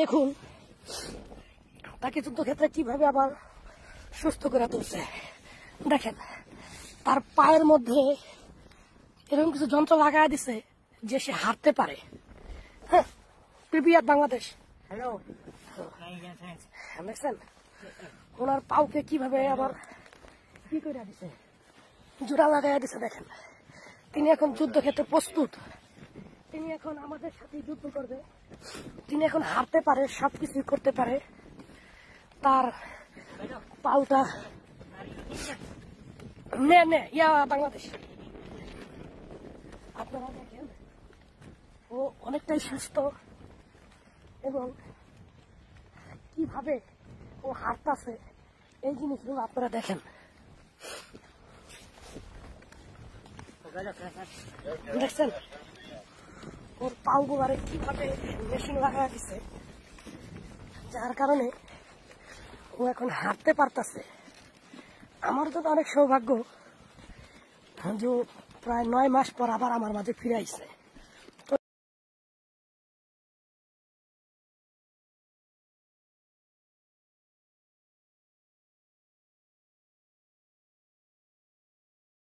দেখুন তাকে যুদ্ধক্ষেত্রে কিভাবে আবার সুস্থ করে তুলছে। দেখেন তার পায়ের মধ্যে এরকম কিছু যন্ত্র লাগাই দিছে যে সে হাঁটতে পারে। হ্যাঁ, প্রিভিয়ার বাংলাদেশ। হ্যালো, দেখছেন ওনার পাউকে কিভাবে আবার কি করে দিছে, জোড়া লাগাই দিছে। দেখেন তিনি এখন যুদ্ধক্ষেত্রে প্রস্তুত। তিনি এখন আমাদের সাথে যুদ্ধ করবে। তিনি এখন হাঁটতে পারে, সবকিছু করতে পারে। তার পাউটা বাংলাদেশ। আপনারা দেখেন ও অনেকটাই সুস্থ এবং কিভাবে ও হাঁটতেছে এই জিনিসগুলো আপনারা দেখেন। দেখছেন ওর পাউ গুলারে কিভাবে মেশিন লাগাই দিছে, যার কারণে ও এখন হাঁটতে পারতেছে। আমার তো অনেক সৌভাগ্য যে প্রায় 9 মাস পর আবার আমার মাঝে ফিরে আইছে।